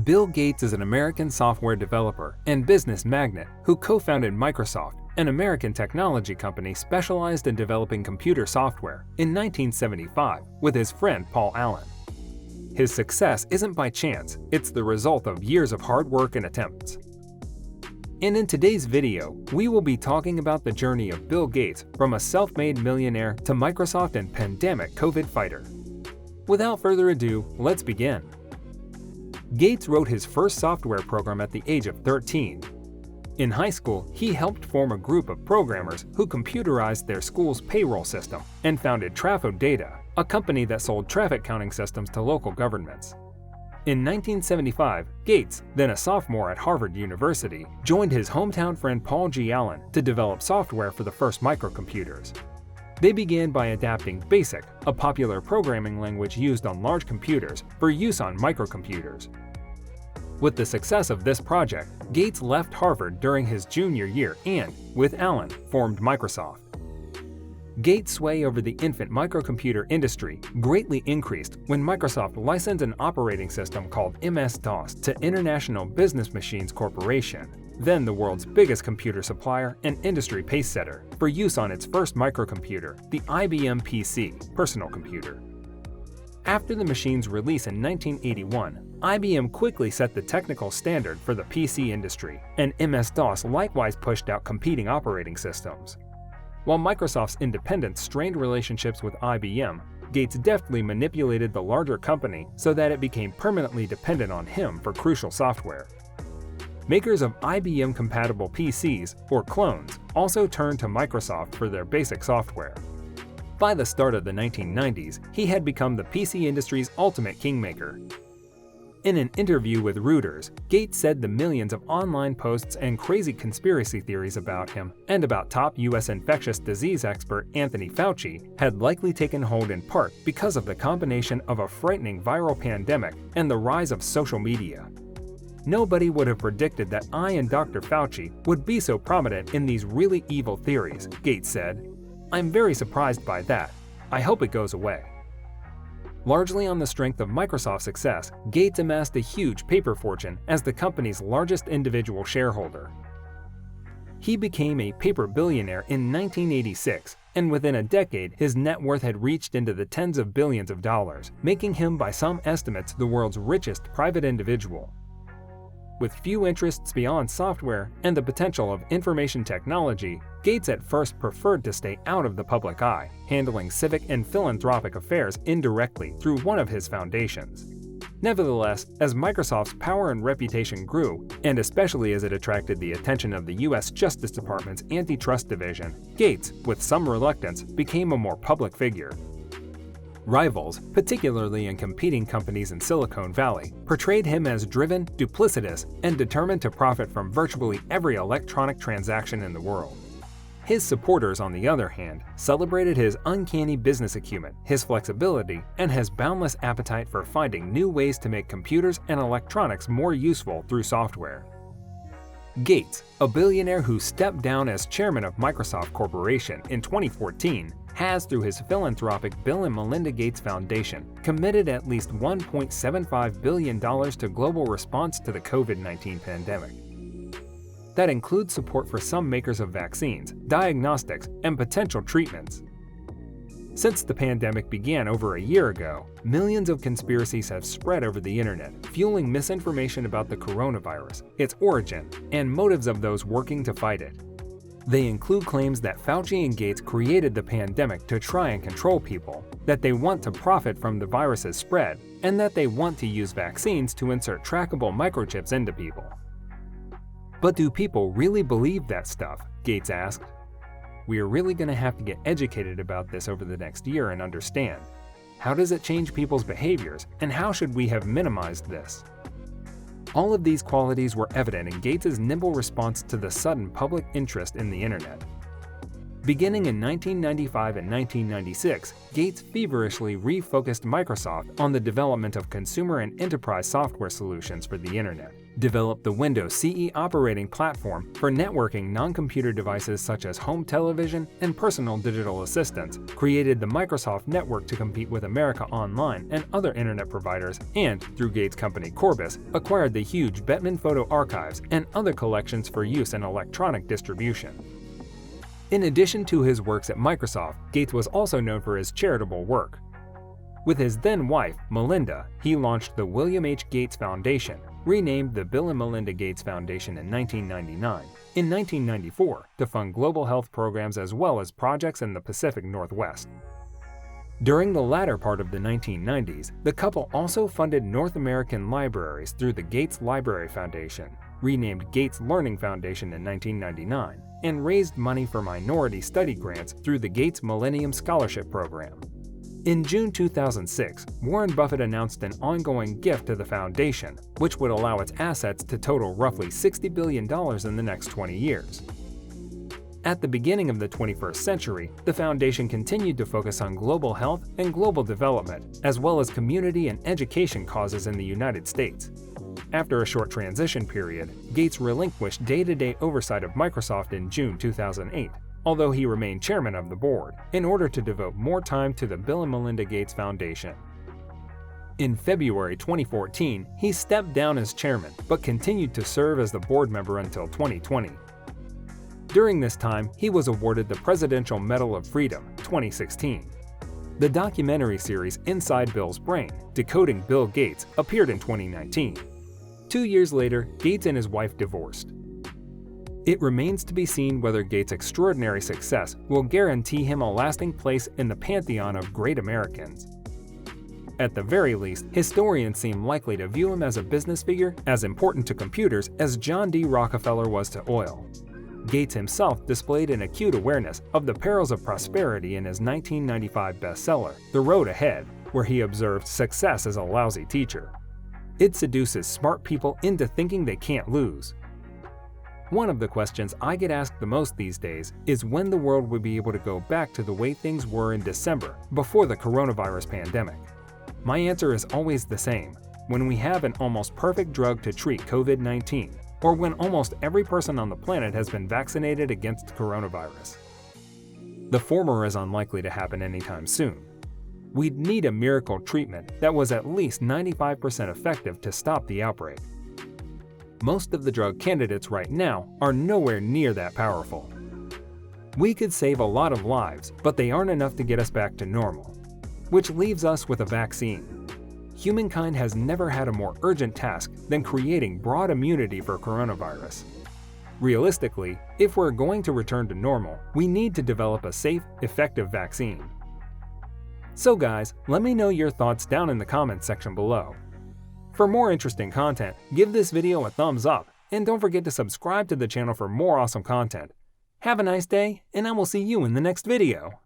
Bill Gates is an American software developer and business magnate who co-founded Microsoft, an American technology company specialized in developing computer software, in 1975 with his friend Paul Allen. His success isn't by chance, it's the result of years of hard work and attempts. And in today's video, we will be talking about the journey of Bill Gates from a self-made millionaire to Microsoft and pandemic COVID fighter. Without further ado, let's begin. Gates wrote his first software program at the age of 13. In high school, he helped form a group of programmers who computerized their school's payroll system and founded Trafo Data, a company that sold traffic counting systems to local governments. In 1975, Gates, then a sophomore at Harvard University, joined his hometown friend Paul G. Allen to develop software for the first microcomputers. They began by adapting BASIC, a popular programming language used on large computers, for use on microcomputers. With the success of this project, Gates left Harvard during his junior year and, with Allen, formed Microsoft. Gates' sway over the infant microcomputer industry greatly increased when Microsoft licensed an operating system called MS-DOS to International Business Machines Corporation, then the world's biggest computer supplier and industry pacesetter, for use on its first microcomputer, the IBM PC, personal computer. After the machine's release in 1981, IBM quickly set the technical standard for the PC industry, and MS-DOS likewise pushed out competing operating systems. While Microsoft's independence strained relationships with IBM, Gates deftly manipulated the larger company so that it became permanently dependent on him for crucial software. Makers of IBM-compatible PCs, or clones, also turned to Microsoft for their basic software. By the start of the 1990s, he had become the PC industry's ultimate kingmaker. In an interview with Reuters, Gates said the millions of online posts and crazy conspiracy theories about him and about top U.S. infectious disease expert Anthony Fauci had likely taken hold in part because of the combination of a frightening viral pandemic and the rise of social media. Nobody would have predicted that I and Dr. Fauci would be so prominent in these really evil theories, Gates said. I'm very surprised by that. I hope it goes away. Largely on the strength of Microsoft's success, Gates amassed a huge paper fortune as the company's largest individual shareholder. He became a paper billionaire in 1986, and within a decade his net worth had reached into the tens of billions of dollars, making him by some estimates the world's richest private individual. With few interests beyond software and the potential of information technology, Gates at first preferred to stay out of the public eye, handling civic and philanthropic affairs indirectly through one of his foundations. Nevertheless, as Microsoft's power and reputation grew, and especially as it attracted the attention of the U.S. Justice Department's Antitrust Division, Gates, with some reluctance, became a more public figure. Rivals, particularly in competing companies in Silicon Valley, portrayed him as driven, duplicitous, and determined to profit from virtually every electronic transaction in the world. His supporters, on the other hand, celebrated his uncanny business acumen, his flexibility, and his boundless appetite for finding new ways to make computers and electronics more useful through software. Gates, a billionaire who stepped down as chairman of Microsoft Corporation in 2014, has, through his philanthropic Bill and Melinda Gates Foundation, committed at least $1.75 billion to global response to the COVID-19 pandemic. That includes support for some makers of vaccines, diagnostics, and potential treatments. Since the pandemic began over a year ago, millions of conspiracies have spread over the internet, fueling misinformation about the coronavirus, its origin, and motives of those working to fight it. They include claims that Fauci and Gates created the pandemic to try and control people, that they want to profit from the virus's spread, and that they want to use vaccines to insert trackable microchips into people. But do people really believe that stuff? Gates asked. We are really going to have to get educated about this over the next year and understand. How does it change people's behaviors, and how should we have minimized this? All of these qualities were evident in Gates' nimble response to the sudden public interest in the internet. Beginning in 1995 and 1996, Gates feverishly refocused Microsoft on the development of consumer and enterprise software solutions for the internet. developed the Windows CE operating platform for networking non-computer devices such as home television and personal digital assistants, created the Microsoft network to compete with America Online and other internet providers, and, through Gates' company Corbis, acquired the huge Bettman photo archives and other collections for use in electronic distribution. In addition to his works at Microsoft, Gates was also known for his charitable work. With his then-wife, Melinda, he launched the William H. Gates Foundation, renamed the Bill and Melinda Gates Foundation in 1999, in 1994 to fund global health programs as well as projects in the Pacific Northwest. During the latter part of the 1990s, the couple also funded North American libraries through the Gates Library Foundation, renamed Gates Learning Foundation in 1999, and raised money for minority study grants through the Gates Millennium Scholarship Program. In June 2006, Warren Buffett announced an ongoing gift to the foundation, which would allow its assets to total roughly $60 billion in the next 20 years. At the beginning of the 21st century, the foundation continued to focus on global health and global development, as well as community and education causes in the United States. After a short transition period, Gates relinquished day-to-day oversight of Microsoft in June 2008. Although he remained chairman of the board, in order to devote more time to the Bill and Melinda Gates Foundation. In February 2014, he stepped down as chairman, but continued to serve as the board member until 2020. During this time, he was awarded the Presidential Medal of Freedom 2016. The documentary series Inside Bill's Brain, Decoding Bill Gates, appeared in 2019. 2 years later, Gates and his wife divorced. It remains to be seen whether Gates' extraordinary success will guarantee him a lasting place in the pantheon of great Americans. At the very least, historians seem likely to view him as a business figure as important to computers as John D. Rockefeller was to oil. Gates himself displayed an acute awareness of the perils of prosperity in his 1995 bestseller, The Road Ahead, where he observed success as a lousy teacher. It seduces smart people into thinking they can't lose. One of the questions I get asked the most these days is when the world will be able to go back to the way things were in December, before the coronavirus pandemic. My answer is always the same: when we have an almost perfect drug to treat COVID-19, or when almost every person on the planet has been vaccinated against coronavirus. The former is unlikely to happen anytime soon. We'd need a miracle treatment that was at least 95% effective to stop the outbreak. Most of the drug candidates right now are nowhere near that powerful. We could save a lot of lives, but they aren't enough to get us back to normal. Which leaves us with a vaccine. Humankind has never had a more urgent task than creating broad immunity for coronavirus. Realistically, if we're going to return to normal, we need to develop a safe, effective vaccine. So guys, let me know your thoughts down in the comments section below. For more interesting content, give this video a thumbs up, and don't forget to subscribe to the channel for more awesome content. Have a nice day, and I will see you in the next video.